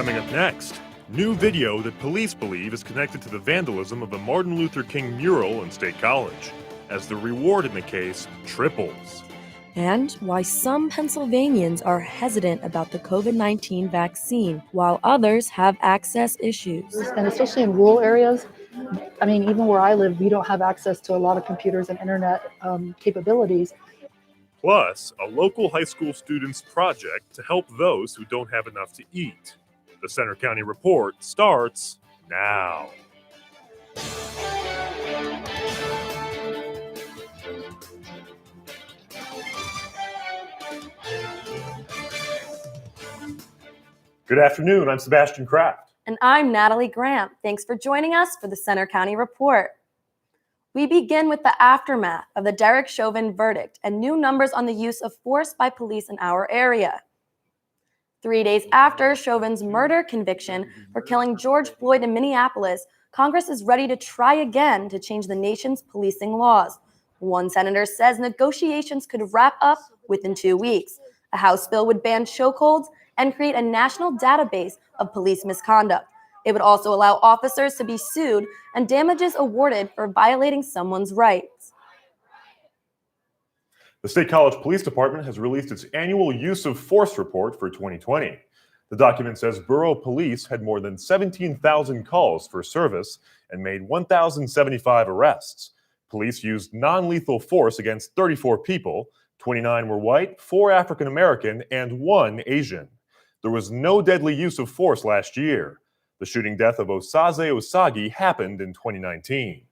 Coming up next, new video that police believe is connected to the vandalism of the Martin Luther King mural in State College, as the reward in the case triples. And why some Pennsylvanians are hesitant about the COVID-19 vaccine, while others have access issues. And especially in rural areas, I mean, even where I live, we don't have access to a lot of computers and internet capabilities. Plus, a local high school student's project to help those who don't have enough to eat. The Center County Report starts now. Good afternoon, I'm Sebastian Kraft. And I'm Natalie Grant. Thanks for joining us for the Center County Report. We begin with the aftermath of the Derek Chauvin verdict and new numbers on the use of force by police in our area. 3 days after Chauvin's murder conviction for killing George Floyd in Minneapolis, Congress is ready to try again to change the nation's policing laws. One senator says negotiations could wrap up within 2 weeks. A House bill would ban chokeholds and create a national database of police misconduct. It would also allow officers to be sued and damages awarded for violating someone's rights. The State College Police Department has released its annual use of force report for 2020. The document says borough police had more than 17,000 calls for service and made 1,075 arrests. Police used non-lethal force against 34 people. 29 were white, 4 African American, and 1 Asian. There was no deadly use of force last year. The shooting death of Osaze Osagi happened in 2019.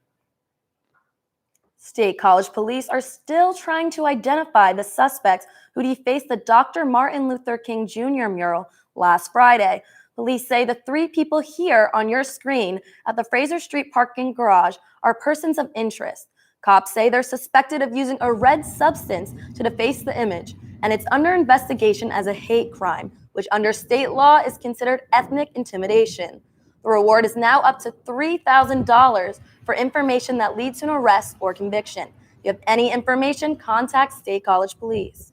State College police are still trying to identify the suspects who defaced the Dr. Martin Luther King Jr. mural last Friday. Police say the 3 people here on your screen at the Fraser Street parking garage are persons of interest. Cops say they're suspected of using a red substance to deface the image, and it's under investigation as a hate crime, which under state law is considered ethnic intimidation. The reward is now up to $3,000 for information that leads to an arrest or conviction. If you have any information, contact State College Police.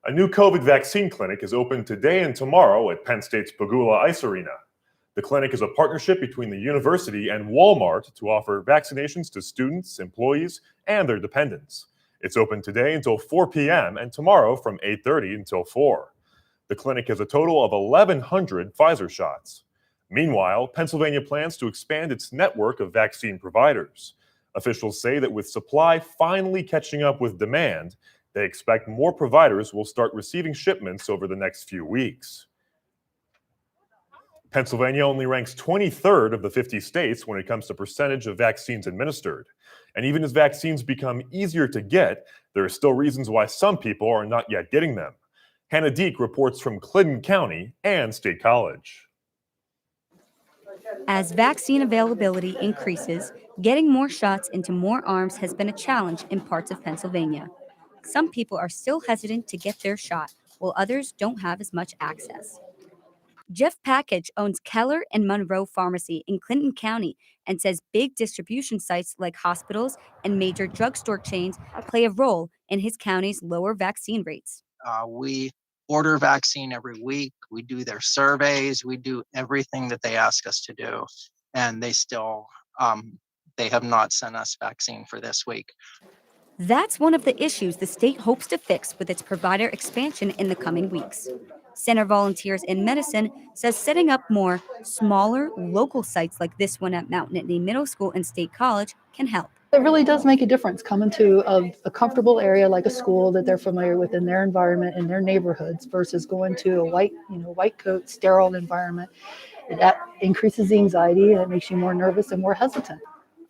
A new COVID vaccine clinic is open today and tomorrow at Penn State's Pegula Ice Arena. The clinic is a partnership between the university and Walmart to offer vaccinations to students, employees, and their dependents. It's open today until 4 p.m. and tomorrow from 8:30 until 4. The clinic has a total of 1,100 Pfizer shots. Meanwhile, Pennsylvania plans to expand its network of vaccine providers. Officials say that with supply finally catching up with demand, they expect more providers will start receiving shipments over the next few weeks. Pennsylvania only ranks 23rd of the 50 states when it comes to percentage of vaccines administered. And even as vaccines become easier to get, there are still reasons why some people are not yet getting them. Hannah Deek reports from Clinton County and State College. As vaccine availability increases, getting more shots into more arms has been a challenge in parts of Pennsylvania. Some people are still hesitant to get their shot, while others don't have as much access. Jeff Package owns Keller and Monroe Pharmacy in Clinton County and says big distribution sites like hospitals and major drugstore chains play a role in his county's lower vaccine rates. We order vaccine every week. We do their surveys. We do everything that they ask us to do. And they still, they have not sent us vaccine for this week. That's one of the issues the state hopes to fix with its provider expansion in the coming weeks. Center Volunteers in Medicine says setting up more smaller local sites like this one at Mount Nittany Middle School and State College can help. It really does make a difference coming to a comfortable area like a school that they're familiar with in their environment, in their neighborhoods, versus going to a white coat, sterile environment. That increases the anxiety and it makes you more nervous and more hesitant.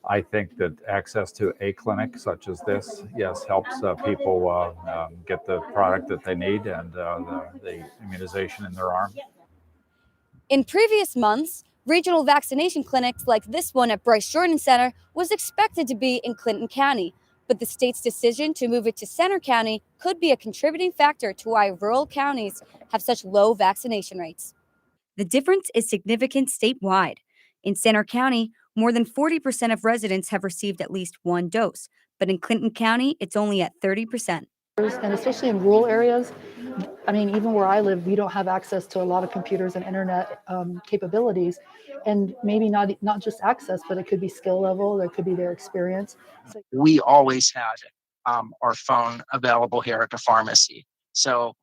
I think that access to a clinic such as this, yes, helps people get the product that they need and the immunization in their arm. In previous months, regional vaccination clinics like this one at Bryce Jordan Center was expected to be in Clinton County, but the state's decision to move it to Center County could be a contributing factor to why rural counties have such low vaccination rates. The difference is significant statewide. In Center County, more than 40% of residents have received at least one dose, but in Clinton County, it's only at 30%. And especially in rural areas, I mean, even where I live, we don't have access to a lot of computers and internet capabilities, and maybe not just access, but it could be skill level, it could be their experience. So, We always had our phone available here at the pharmacy. So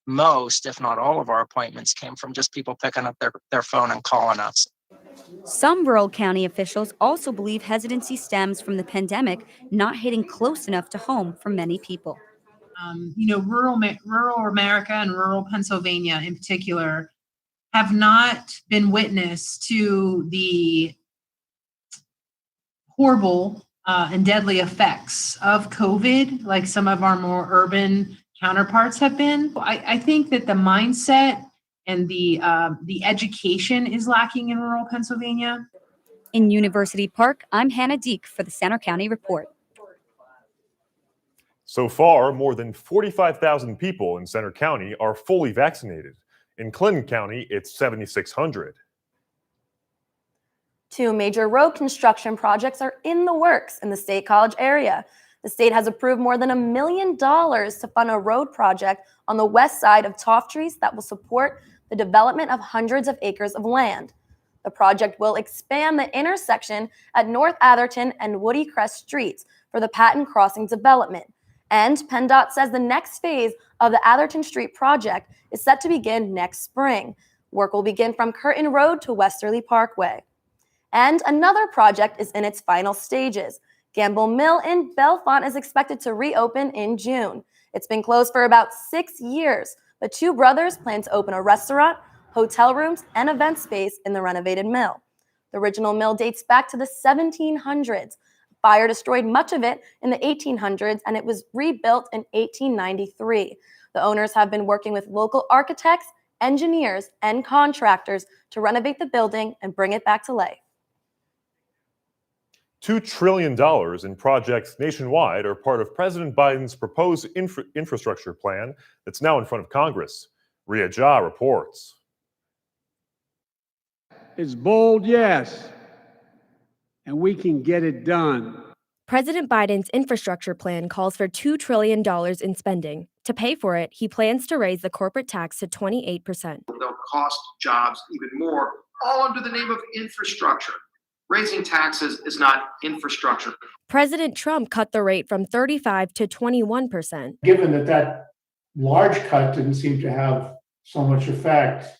most, if not all of our appointments came from just people picking up their phone and calling us. Some rural county officials also believe hesitancy stems from the pandemic not hitting close enough to home for many people. Rural America and rural Pennsylvania in particular have not been witness to the horrible and deadly effects of COVID like some of our more urban counterparts have been. I think that the mindset and the education is lacking in rural Pennsylvania. In University Park, I'm Hannah Deek for the Center County Report. So far, more than 45,000 people in Center County are fully vaccinated. In Clinton County, it's 7,600. 2 major road construction projects are in the works in the State College area. The state has approved more than $1 million to fund a road project on the west side of Tofttrees that will support the development of hundreds of acres of land. The project will expand the intersection at North Atherton and Woody Crest Streets for the Patton Crossing development. And PennDOT says the next phase of the Atherton Street project is set to begin next spring. Work will begin from Curtin Road to Westerly Parkway. And another project is in its final stages. Gamble Mill in Bellefonte is expected to reopen in June. It's been closed for about 6 years, but 2 brothers plan to open a restaurant, hotel rooms, and event space in the renovated mill. The original mill dates back to the 1700s. Fire destroyed much of it in the 1800s, and it was rebuilt in 1893. The owners have been working with local architects, engineers, and contractors to renovate the building and bring it back to life. $2 trillion in projects nationwide are part of President Biden's proposed infrastructure plan that's now in front of Congress. Ria Jha reports. It's bold, yes, and we can get it done. President Biden's infrastructure plan calls for $2 trillion in spending. To pay for it, he plans to raise the corporate tax to 28%. They'll cost jobs even more, all under the name of infrastructure. Raising taxes is not infrastructure. President Trump cut the rate from 35% to 21%. Given that large cut didn't seem to have so much effect,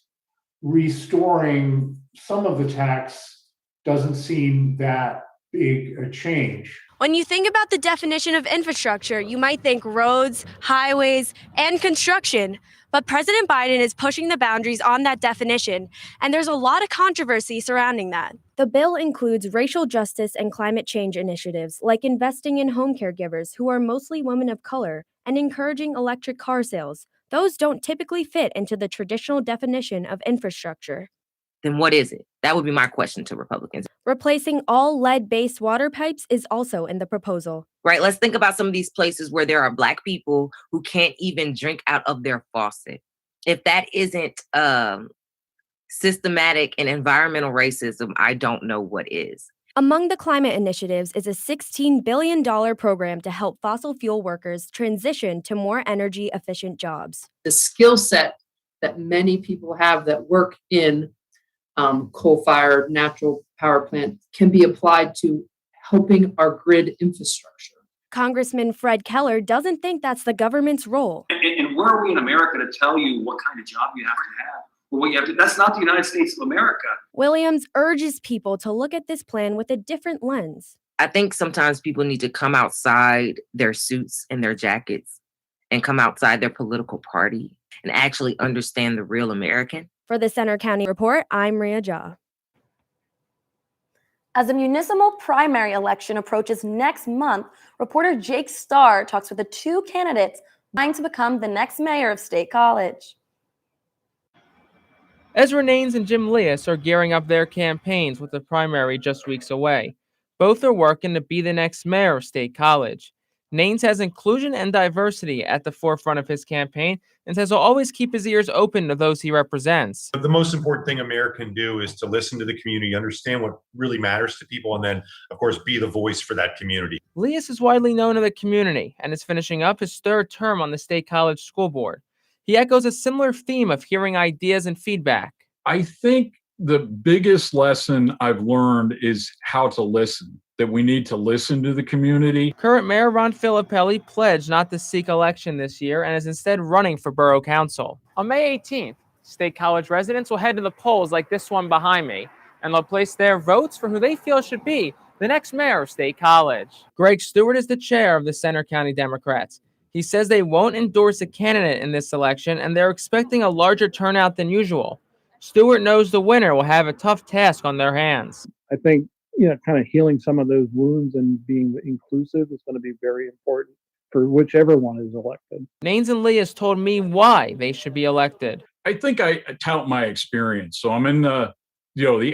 restoring some of the tax doesn't seem that big a change. When you think about the definition of infrastructure, you might think roads, highways, and construction. But President Biden is pushing the boundaries on that definition, and there's a lot of controversy surrounding that. The bill includes racial justice and climate change initiatives, like investing in home caregivers who are mostly women of color and encouraging electric car sales. Those don't typically fit into the traditional definition of infrastructure. Then what is it? That would be my question to Republicans. Replacing all lead-based water pipes is also in the proposal. Right? Let's think about some of these places where there are Black people who can't even drink out of their faucet. If that isn't systematic and environmental racism, I don't know what is. Among the climate initiatives is a $16 billion program to help fossil fuel workers transition to more energy-efficient jobs. The skill set that many people have that work in coal-fired natural power plant can be applied to helping our grid infrastructure. Congressman Fred Keller doesn't think that's the government's role. And where are we in America to tell you what kind of job you have to have? Well, what you have to, that's not the United States of America. Williams urges people to look at this plan with a different lens. I think sometimes people need to come outside their suits and their jackets and come outside their political party and actually understand the real American. For the Center County Report, I'm Ria Jha. As the municipal primary election approaches next month, reporter Jake Starr talks with the 2 candidates vying to become the next mayor of State College. Ezra Naines and Jim Leas are gearing up their campaigns with the primary just weeks away. Both are working to be the next mayor of State College. Naines has inclusion and diversity at the forefront of his campaign and says he'll always keep his ears open to those he represents. The most important thing a mayor can do is to listen to the community, understand what really matters to people, and then, of course, be the voice for that community. Leas is widely known in the community and is finishing up his 3rd term on the State College School Board. He echoes a similar theme of hearing ideas and feedback. I think the biggest lesson I've learned is how to listen, that we need to listen to the community. Current Mayor Ron Filippelli pledged not to seek election this year and is instead running for borough council. On May 18th, State College residents will head to the polls like this one behind me, and they'll place their votes for who they feel should be the next mayor of State College. Greg Stewart is the chair of the Center County Democrats. He says they won't endorse a candidate in this election, and they're expecting a larger turnout than usual. Stewart knows the winner will have a tough task on their hands. I think, kind of healing some of those wounds and being inclusive is going to be very important for whichever one is elected. Naines and Leas told me why they should be elected. I think I tout my experience. So I'm in the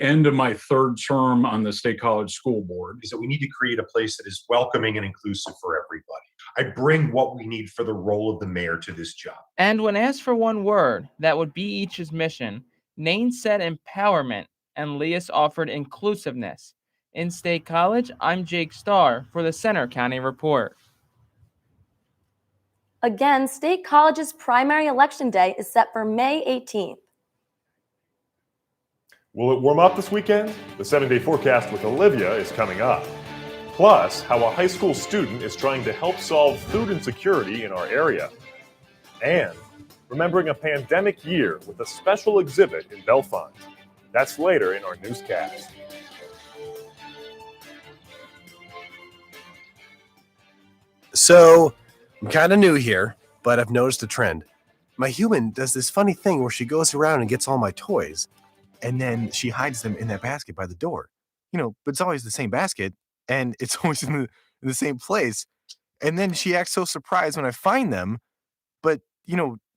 end of my third term on the State College School Board. Is that we need to create a place that is welcoming and inclusive for everybody. I bring what we need for the role of the mayor to this job. And when asked for one word that would be each's mission, Naines said empowerment and Leas offered inclusiveness. In State College, I'm Jake Starr for the Center County Report. Again, State College's primary election day is set for May 18th. Will it warm up this weekend? The 7-day forecast with Olivia is coming up. Plus, how a high school student is trying to help solve food insecurity in our area. And remembering a pandemic year with a special exhibit in Bellefonte. That's later in our newscast. So, I'm kind of new here, but I've noticed a trend. My human does this funny thing where she goes around and gets all my toys, and then she hides them in that basket by the door. But it's always the same basket, and it's always in the same place. And then she acts so surprised when I find them, but,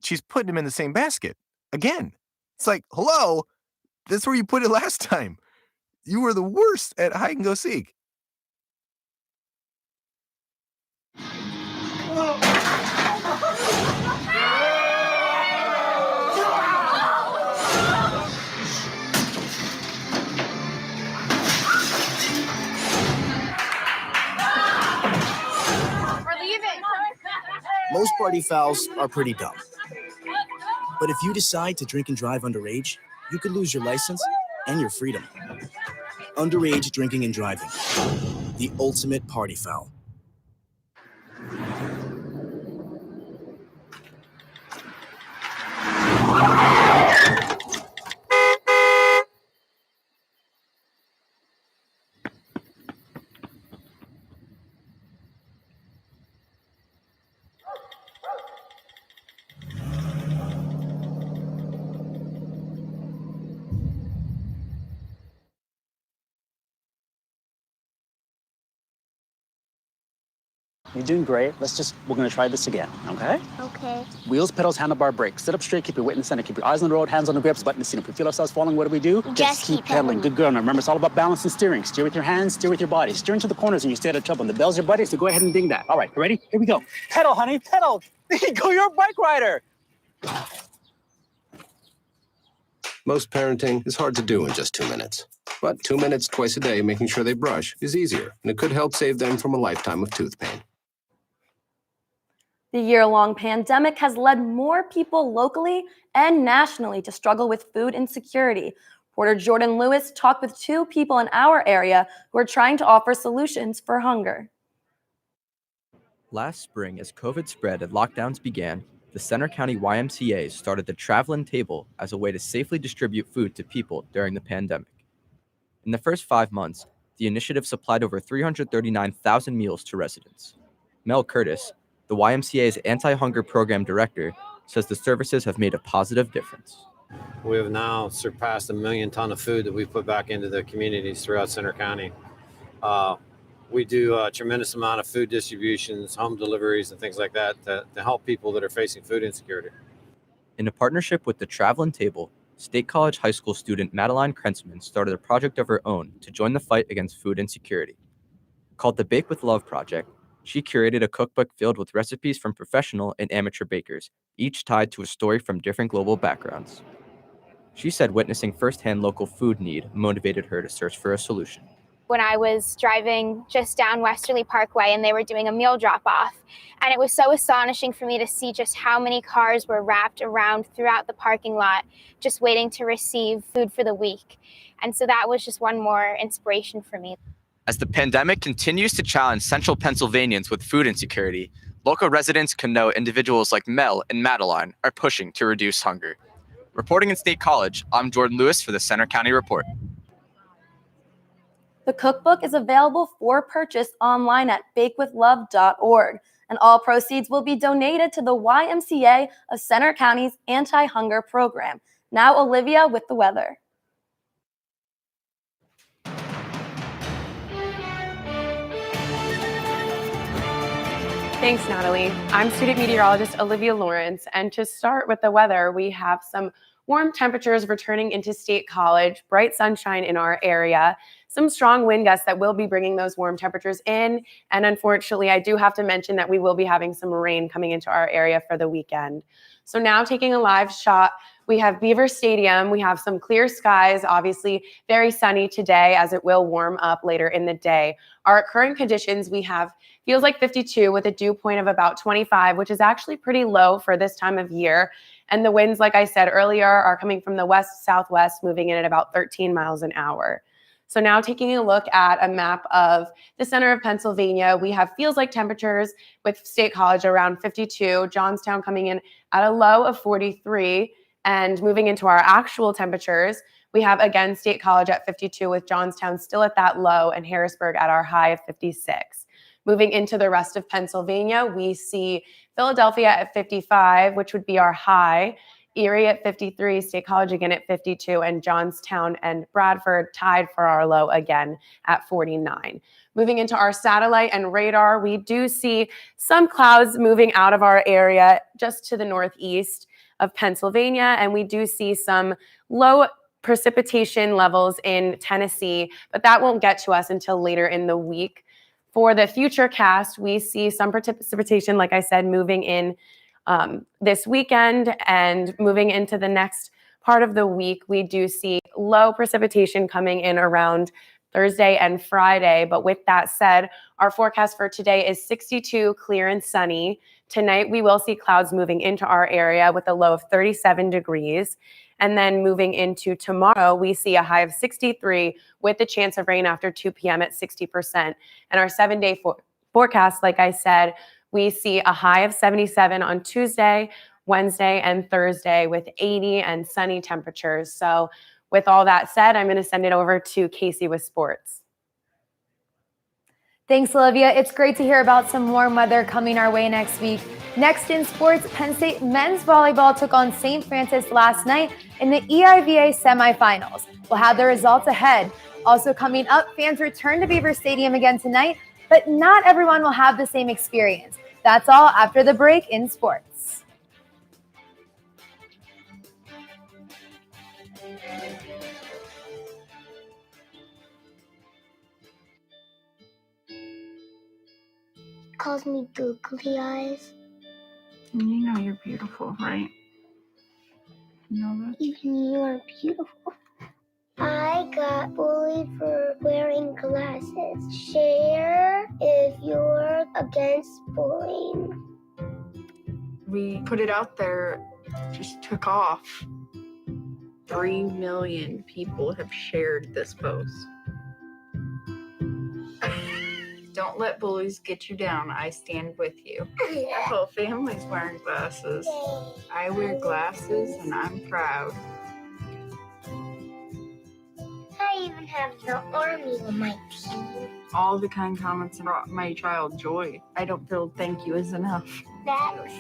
she's putting them in the same basket again. It's like, hello, that's where you put it last time. You were the worst at hide and go seek. Most party fouls are pretty dumb. But if you decide to drink and drive underage, you could lose your license and your freedom. Underage drinking and driving. The ultimate party foul. You're doing great. We're gonna try this again, okay? Okay. Wheels, pedals, handlebar, brakes. Sit up straight, keep your weight in the center, keep your eyes on the road, hands on the grips, button the seat. If we feel ourselves falling, what do? Just keep pedaling. pedaling. Good girl. Now remember, it's all about balance and steering. Steer with your hands, steer with your body. Steer into the corners and you stay out of trouble. And the bell's your buddy, so go ahead and ding that. All right, ready? Here we go. Pedal, honey, pedal. There you go, you're a bike rider. Most parenting is hard to do in just 2 minutes. But 2 minutes twice a day making sure they brush is easier, and it could help save them from a lifetime of tooth pain. The year-long pandemic has led more people locally and nationally to struggle with food insecurity. Reporter Jordan Lewis talked with 2 people in our area who are trying to offer solutions for hunger. Last spring, as COVID spread and lockdowns began, the Center County YMCA started the Travelin' Table as a way to safely distribute food to people during the pandemic. In the first 5 months, the initiative supplied over 339,000 meals to residents. Mel Curtis, the YMCA's anti-hunger program director, says the services have made a positive difference. We have now surpassed 1 million ton of food that we put back into the communities throughout Center County. We do a tremendous amount of food distributions, home deliveries, and things like that to help people that are facing food insecurity. In a partnership with the Travelin' Table, State College high school student Madeline Krentzman started a project of her own to join the fight against food insecurity. Called the Bake with Love Project, she curated a cookbook filled with recipes from professional and amateur bakers, each tied to a story from different global backgrounds. She said witnessing firsthand local food need motivated her to search for a solution. when I was driving just down Westerly Parkway and they were doing a meal drop-off. And it was so astonishing for me to see just how many cars were wrapped around throughout the parking lot, just waiting to receive food for the week. And so that was just one more inspiration for me. As the pandemic continues to challenge central Pennsylvanians with food insecurity, local residents can know individuals like Mel and Madeline are pushing to reduce hunger. Reporting in State College, I'm Jordan Lewis for the Center County Report. The cookbook is available for purchase online at bakewithlove.org, and all proceeds will be donated to the YMCA of Center County's anti-hunger program. Now, Olivia with the weather. Thanks, Natalie. I'm student meteorologist Olivia Lawrence, and to start with the weather, we have some warm temperatures returning into State College, bright sunshine in our area, some strong wind gusts that will be bringing those warm temperatures in, and unfortunately, I do have to mention that we will be having some rain coming into our area for the weekend. So now taking a live shot, we have Beaver Stadium. We have some clear skies, obviously very sunny today as it will warm up later in the day. Our current conditions, we have feels like 52 with a dew point of about 25, which is actually pretty low for this time of year. And the winds, like I said earlier, are coming from the west-southwest, moving in at about 13 miles an hour. So now taking a look at a map of the center of Pennsylvania, we have feels like temperatures with State College around 52, Johnstown coming in at a low of 43, and moving into our actual temperatures, we have again State College at 52 with Johnstown still at that low and Harrisburg at our high of 56. Moving into the rest of Pennsylvania, we see Philadelphia at 55, which would be our high, Erie at 53, State College again at 52, and Johnstown and Bradford tied for our low again at 49. Moving into our satellite and radar, we do see some clouds moving out of our area just to the northeast of Pennsylvania, and we do see some low precipitation levels in Tennessee, but that won't get to us until later in the week. For the future cast, we see some precipitation, like I said, moving in this weekend and moving into the next part of the week. We do see low precipitation coming in around Thursday and Friday. But with that said, our forecast for today is 62, clear and sunny. Tonight, we will see clouds moving into our area with a low of 37 degrees. And then moving into tomorrow, we see a high of 63 with the chance of rain after 2 p.m. at 60%. And our 7-day forecast, like I said, we see a high of 77 on Tuesday, Wednesday, and Thursday with 80 and sunny temperatures. So with all that said, I'm going to send it over to Casey with sports. Thanks, Olivia. It's great to hear about some warm weather coming our way next week. Next in sports, Penn State men's volleyball took on St. Francis last night in the EIVA semifinals. We'll have the results ahead. Also coming up, fans return to Beaver Stadium again tonight, but not everyone will have the same experience. That's all after the break in sports. Calls me googly eyes. You know you're beautiful, right? You know that? Even you are beautiful. I got bullied for wearing glasses. Share if you're against bullying. We put it out there, just took off. 3 million people have shared this post. Don't let bullies get you down. I stand with you. Our whole family's wearing glasses. I wear glasses and I'm proud. I even have the army on my team. All the kind comments brought my child joy. I don't feel thank you is enough. That's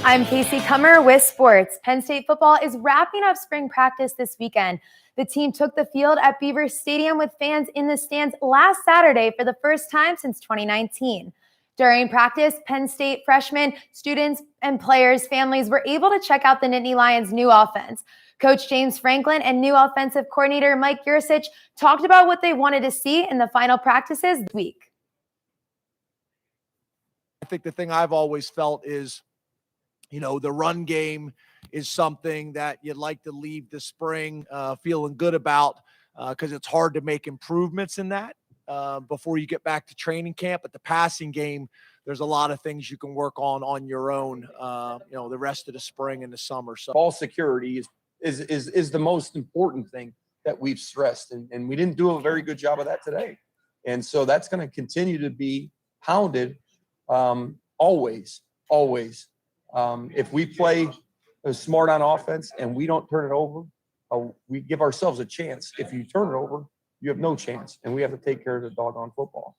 I'm Casey Kummer with sports. Penn State football is wrapping up spring practice this weekend. The team took the field at Beaver Stadium with fans in the stands last Saturday for the first time since 2019. During practice, Penn State freshmen, students, and players' families were able to check out the Nittany Lions' new offense. Coach James Franklin and new offensive coordinator Mike Yursich talked about what they wanted to see in the final practices this week. I think the thing I've always felt is, the run game is something that you'd like to leave the spring feeling good about because it's hard to make improvements in that before you get back to training camp. But the passing game, there's a lot of things you can work on your own, the rest of the spring and the summer. So ball security is the most important thing that we've stressed, and we didn't do a very good job of that today. And so that's going to continue to be hounded always. If we play smart on offense and we don't turn it over, we give ourselves a chance. If you turn it over, you have no chance, and we have to take care of the doggone football.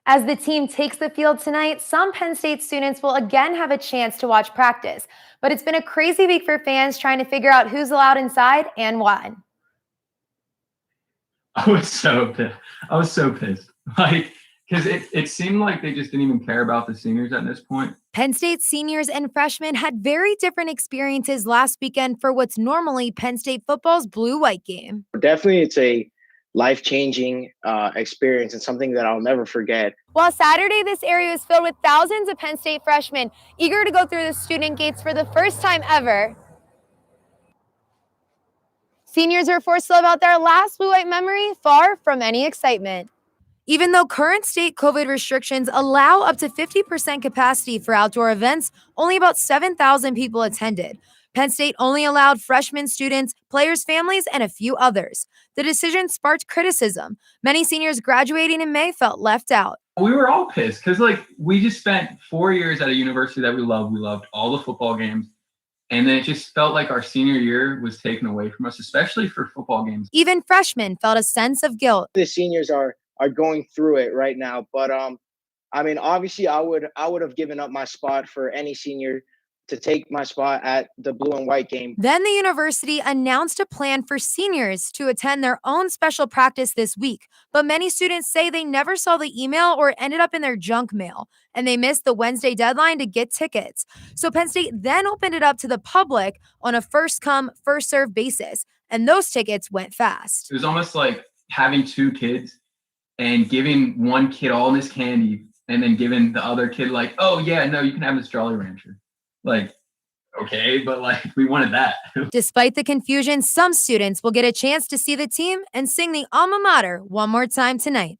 As the team takes the field tonight, some Penn State students will again have a chance to watch practice. But it's been a crazy week for fans trying to figure out who's allowed inside and why. I was so pissed. Because it seemed like they just didn't even care about the seniors at this point. Penn State seniors and freshmen had very different experiences last weekend for what's normally Penn State football's blue-white game. Definitely, it's a life-changing experience and something that I'll never forget. While Saturday, this area was filled with thousands of Penn State freshmen eager to go through the student gates for the first time ever. Seniors are forced to live out their last blue-white memory far from any excitement. Even though current state COVID restrictions allow up to 50% capacity for outdoor events, only about 7,000 people attended. Penn State only allowed freshman students, players' families, and a few others. The decision sparked criticism. Many seniors graduating in May felt left out. We were all pissed because, we just spent 4 years at a university that we loved. We loved all the football games. And then it just felt like our senior year was taken away from us, especially for football games. Even freshmen felt a sense of guilt. The seniors are going through it right now, but obviously I would have given up my spot for any senior to take my spot at the blue and white game. Then the university announced a plan for seniors to attend their own special practice this week, but many students say they never saw the email or ended up in their junk mail, and they missed the Wednesday deadline to get tickets. So Penn State then opened it up to the public on a first-come, first-served basis, and those tickets went fast. It was almost like having two kids and giving one kid all this candy and then giving the other kid oh yeah, no, you can have this Jolly Rancher. Okay, but we wanted that. Despite the confusion, some students will get a chance to see the team and sing the alma mater one more time tonight.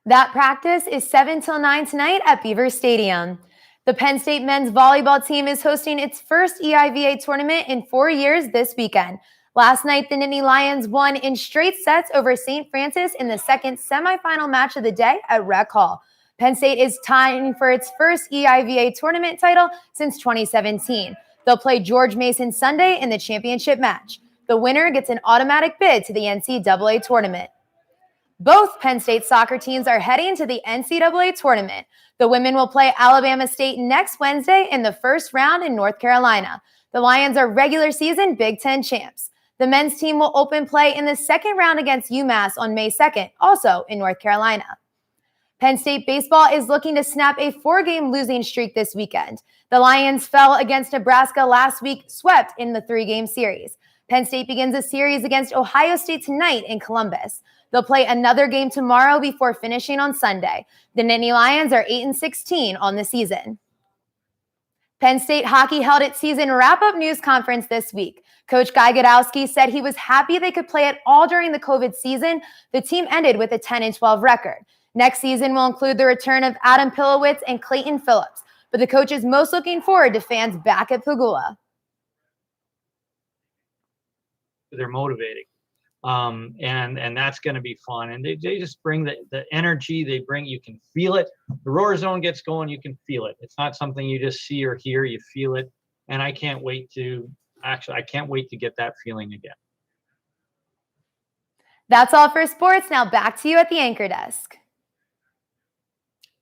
That practice is 7 till 9 tonight at Beaver Stadium. The Penn State men's volleyball team is hosting its first EIVA tournament in 4 years this weekend. Last night, the Nittany Lions won in straight sets over St. Francis in the second semifinal match of the day at Rec Hall. Penn State is tying for its first EIVA tournament title since 2017. They'll play George Mason Sunday in the championship match. The winner gets an automatic bid to the NCAA tournament. Both Penn State soccer teams are heading to the NCAA tournament. The women will play Alabama State next Wednesday in the first round in North Carolina. The Lions are regular season Big Ten champs. The men's team will open play in the second round against UMass on May 2nd, also in North Carolina. Penn State baseball is looking to snap a 4-game losing streak this weekend. The Lions fell against Nebraska last week, swept in the 3-game series. Penn State begins a series against Ohio State tonight in Columbus. They'll play another game tomorrow before finishing on Sunday. The Nittany Lions are 8-16 on the season. Penn State hockey held its season wrap-up news conference this week. Coach Guy Godowski said he was happy they could play at all during the COVID season. The team ended with a 10-12 record. Next season will include the return of Adam Pilowitz and Clayton Phillips, but the coach is most looking forward to fans back at Pagula. They're motivating, and that's going to be fun. And they just bring the energy they bring. You can feel it. The Roar Zone gets going. You can feel it. It's not something you just see or hear. You feel it, and I can't wait to get that feeling again. That's all for sports. Now back to you at the anchor desk.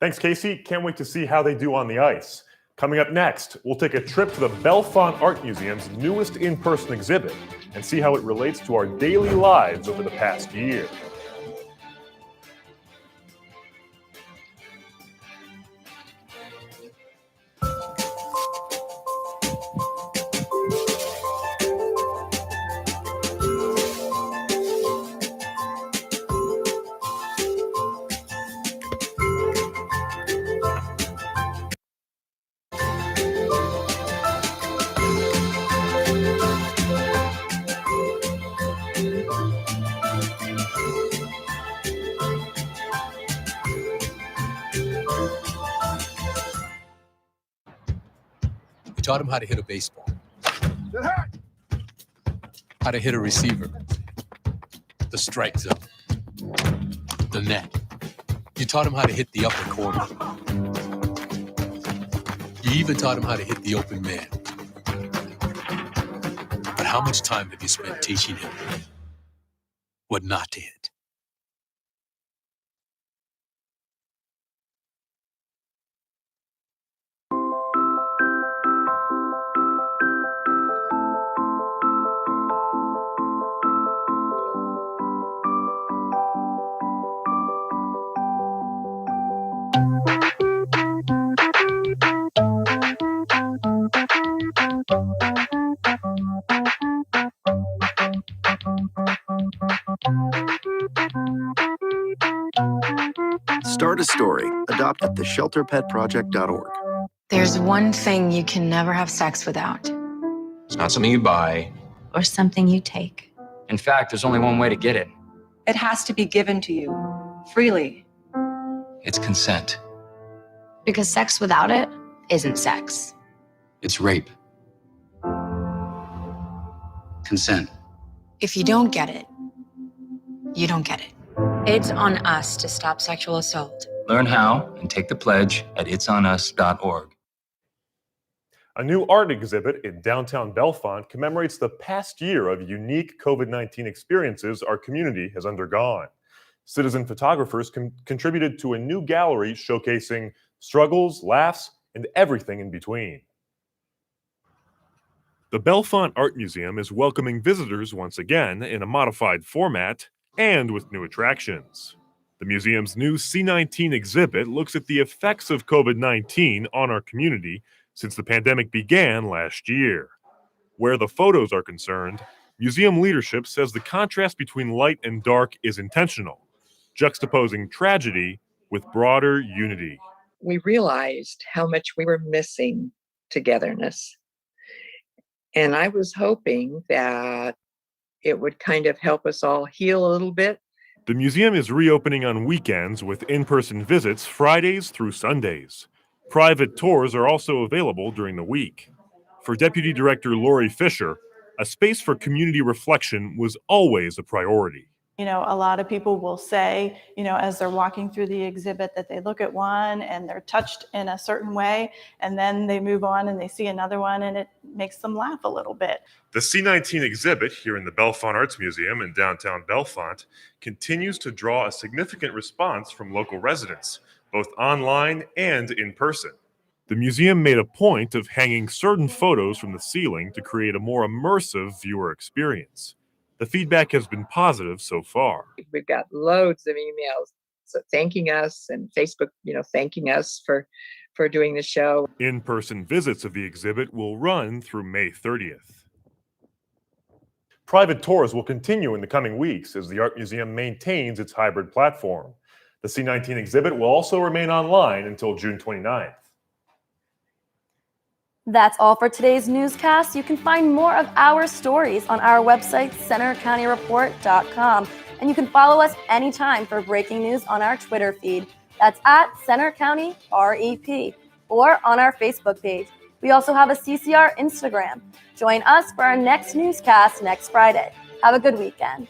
Thanks, Casey. Can't wait to see how they do on the ice. Coming up next, we'll take a trip to the Bellefonte Art Museum's newest in-person exhibit and see how it relates to our daily lives over the past year. taught him how to hit a baseball, how to hit a receiver, the strike zone, the net. You taught him how to hit the upper corner. You even taught him how to hit the open man. But how much time have you spent teaching him what not to hit? Start a story. Adopt at theshelterpetproject.org. There's one thing you can never have sex without. It's not something you buy. Or something you take. In fact, there's only one way to get it. It has to be given to you freely. It's consent. Because sex without it isn't sex. It's rape. Consent. If you don't get it, you don't get it. It's on us to stop sexual assault. Learn how and take the pledge at itsonus.org. A new art exhibit in downtown Bellefonte commemorates the past year of unique COVID-19 experiences our community has undergone. Citizen photographers contributed to a new gallery showcasing struggles, laughs, and everything in between. The Bellefonte Art Museum is welcoming visitors once again in a modified format and with new attractions. The museum's new C19 exhibit looks at the effects of COVID-19 on our community since the pandemic began last year. Where the photos are concerned, museum leadership says the contrast between light and dark is intentional, juxtaposing tragedy with broader unity. We realized how much we were missing togetherness. And I was hoping that it would kind of help us all heal a little bit. The museum is reopening on weekends with in-person visits Fridays through Sundays. Private tours are also available during the week. For Deputy Director Lori Fisher, a space for community reflection was always a priority. You know, a lot of people will say, you know, as they're walking through the exhibit that they look at one and they're touched in a certain way, and then they move on and they see another one and it makes them laugh a little bit. The C19 exhibit here in the Bellefonte Arts Museum in downtown Bellefonte continues to draw a significant response from local residents, both online and in person. The museum made a point of hanging certain photos from the ceiling to create a more immersive viewer experience. The feedback has been positive so far. We've got loads of emails thanking us and Facebook, thanking us for doing the show. In-person visits of the exhibit will run through May 30th. Private tours will continue in the coming weeks as the Art Museum maintains its hybrid platform. The C19 exhibit will also remain online until June 29th. That's all for today's newscast. You can find more of our stories on our website, centercountyreport.com. And you can follow us anytime for breaking news on our Twitter feed. That's at Center County REP, or on our Facebook page. We also have a CCR Instagram. Join us for our next newscast next Friday. Have a good weekend.